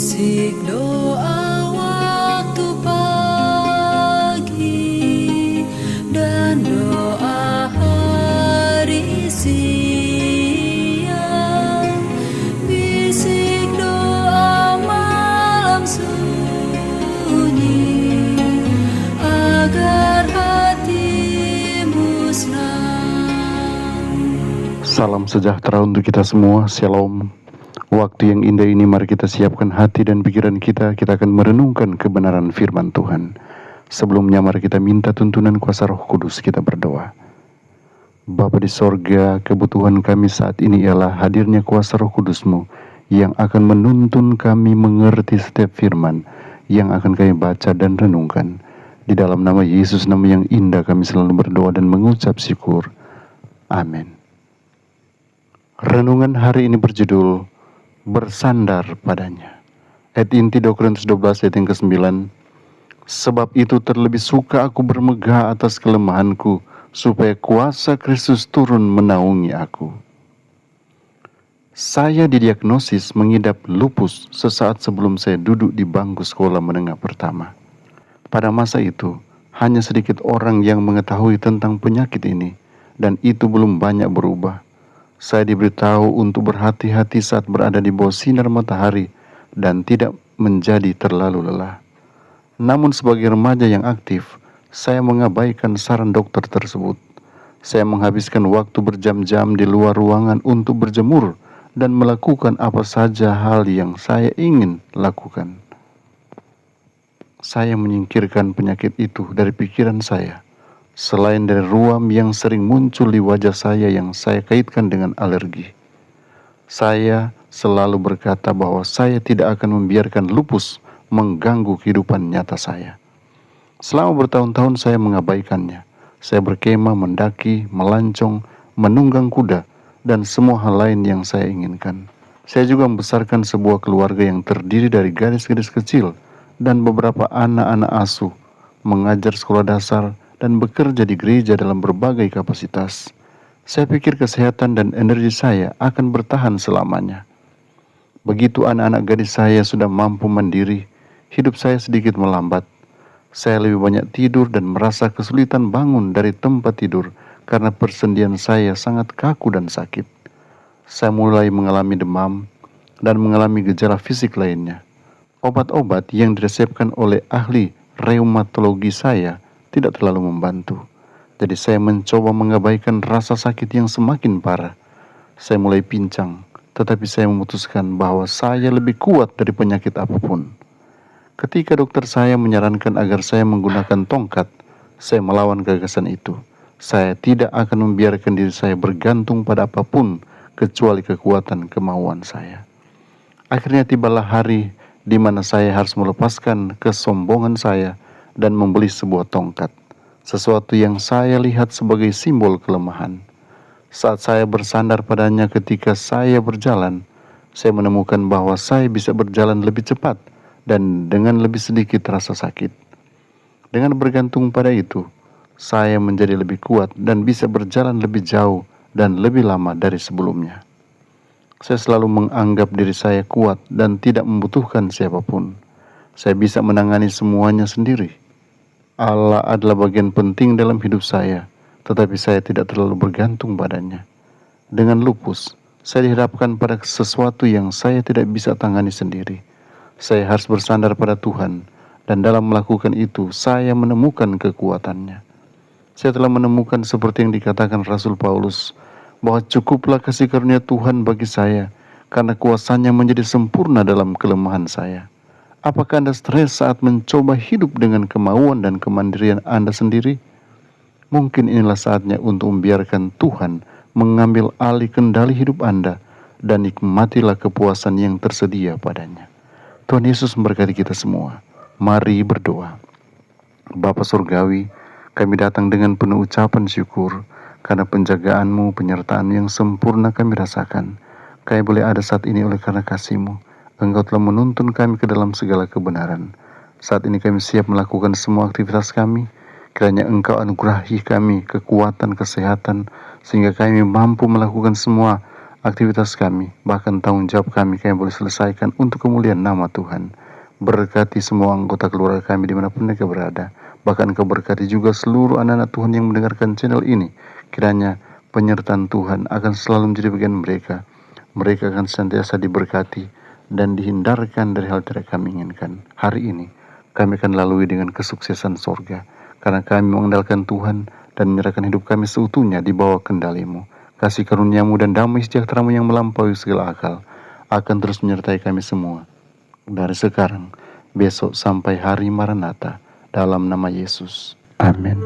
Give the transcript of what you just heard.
Bisik doa waktu pagi dan doa hari siang, bisik doa malam sunyi agar hatimu senang. Salam sejahtera untuk kita semua. Shalom. Waktu yang indah ini mari kita siapkan hati dan pikiran kita. Kita akan merenungkan kebenaran firman Tuhan. Sebelumnya mari kita minta tuntunan kuasa Roh Kudus. Kita berdoa. Bapa di sorga, kebutuhan kami saat ini ialah hadirnya kuasa Roh Kudus-Mu yang akan menuntun kami mengerti setiap firman yang akan kami baca dan renungkan. Di dalam nama Yesus, nama yang indah, kami selalu berdoa dan mengucap syukur. Amin. Renungan hari ini berjudul bersandar padanya. Ayat inti 2 Korintus 12 ayat yang ke-9. Sebab itu terlebih suka aku bermegah atas kelemahanku, supaya kuasa Kristus turun menaungi aku. Saya didiagnosis mengidap lupus sesaat sebelum saya duduk di bangku sekolah menengah pertama. Pada masa itu, hanya sedikit orang yang mengetahui tentang penyakit ini, dan itu belum banyak berubah. Saya diberitahu untuk berhati-hati saat berada di bawah sinar matahari dan tidak menjadi terlalu lelah. Namun sebagai remaja yang aktif, saya mengabaikan saran dokter tersebut. Saya menghabiskan waktu berjam-jam di luar ruangan untuk berjemur dan melakukan apa saja hal yang saya ingin lakukan. Saya menyingkirkan penyakit itu dari pikiran saya. Selain dari ruam yang sering muncul di wajah saya yang saya kaitkan dengan alergi. Saya selalu berkata bahwa saya tidak akan membiarkan lupus mengganggu kehidupan nyata saya. Selama bertahun-tahun saya mengabaikannya. Saya berkemah, mendaki, melancong, menunggang kuda, dan semua hal lain yang saya inginkan. Saya juga membesarkan sebuah keluarga yang terdiri dari gadis-gadis kecil dan beberapa anak-anak asuh, mengajar sekolah dasar, dan bekerja di gereja dalam berbagai kapasitas. Saya pikir kesehatan dan energi saya akan bertahan selamanya. Begitu anak-anak gadis saya sudah mampu mandiri, hidup saya sedikit melambat. Saya lebih banyak tidur dan merasa kesulitan bangun dari tempat tidur karena persendian saya sangat kaku dan sakit. Saya mulai mengalami demam dan mengalami gejala fisik lainnya. Obat-obat yang diresepkan oleh ahli reumatologi saya tidak terlalu membantu. Jadi saya mencoba mengabaikan rasa sakit yang semakin parah. Saya mulai pincang, tetapi saya memutuskan bahwa saya lebih kuat dari penyakit apapun. Ketika dokter saya menyarankan agar saya menggunakan tongkat, saya melawan gagasan itu. Saya tidak akan membiarkan diri saya bergantung pada apapun kecuali kekuatan kemauan saya. Akhirnya tibalah hari di mana saya harus melepaskan kesombongan saya dan membeli sebuah tongkat, sesuatu yang saya lihat sebagai simbol kelemahan. Saat saya bersandar padanya ketika saya berjalan, saya menemukan bahwa saya bisa berjalan lebih cepat dan dengan lebih sedikit rasa sakit. Dengan bergantung pada itu, saya menjadi lebih kuat dan bisa berjalan lebih jauh dan lebih lama dari sebelumnya. Saya selalu menganggap diri saya kuat dan tidak membutuhkan siapapun. Saya bisa menangani semuanya sendiri. Allah adalah bagian penting dalam hidup saya, tetapi saya tidak terlalu bergantung padanya. Dengan lupus, saya dihadapkan pada sesuatu yang saya tidak bisa tangani sendiri. Saya harus bersandar pada Tuhan, dan dalam melakukan itu, saya menemukan kekuatannya. Saya telah menemukan seperti yang dikatakan Rasul Paulus, bahwa cukuplah kasih karunia Tuhan bagi saya, karena kuasanya menjadi sempurna dalam kelemahan saya. Apakah Anda stres saat mencoba hidup dengan kemauan dan kemandirian Anda sendiri? Mungkin inilah saatnya untuk membiarkan Tuhan mengambil alih kendali hidup Anda dan nikmatilah kepuasan yang tersedia padanya. Tuhan Yesus memberkati kita semua. Mari berdoa. Bapa Surgawi, kami datang dengan penuh ucapan syukur karena penjagaan-Mu, penyertaan yang sempurna kami rasakan. Kami boleh ada saat ini oleh karena kasih-Mu. Engkau telah menuntun kami ke dalam segala kebenaran. Saat ini kami siap melakukan semua aktivitas kami. Kiranya Engkau anugerahi kami kekuatan, kesehatan, sehingga kami mampu melakukan semua aktivitas kami, bahkan tanggung jawab kami boleh selesaikan untuk kemuliaan nama Tuhan. Berkati semua anggota keluarga kami dimanapun mereka berada. Bahkan Engkau berkati juga seluruh anak-anak Tuhan yang mendengarkan channel ini. Kiranya penyertaan Tuhan akan selalu menjadi bagian mereka. Mereka akan senantiasa diberkati dan dihindarkan dari hal tidak kami inginkan. Hari ini kami akan lalui dengan kesuksesan sorga, karena kami mengandalkan Tuhan dan menyerahkan hidup kami seutuhnya di bawah kendali-Mu. Kasih karunia-Mu dan damai sejahtera-Mu yang melampaui segala akal akan terus menyertai kami semua, dari sekarang, besok sampai hari Maranatha, dalam nama Yesus. Amin.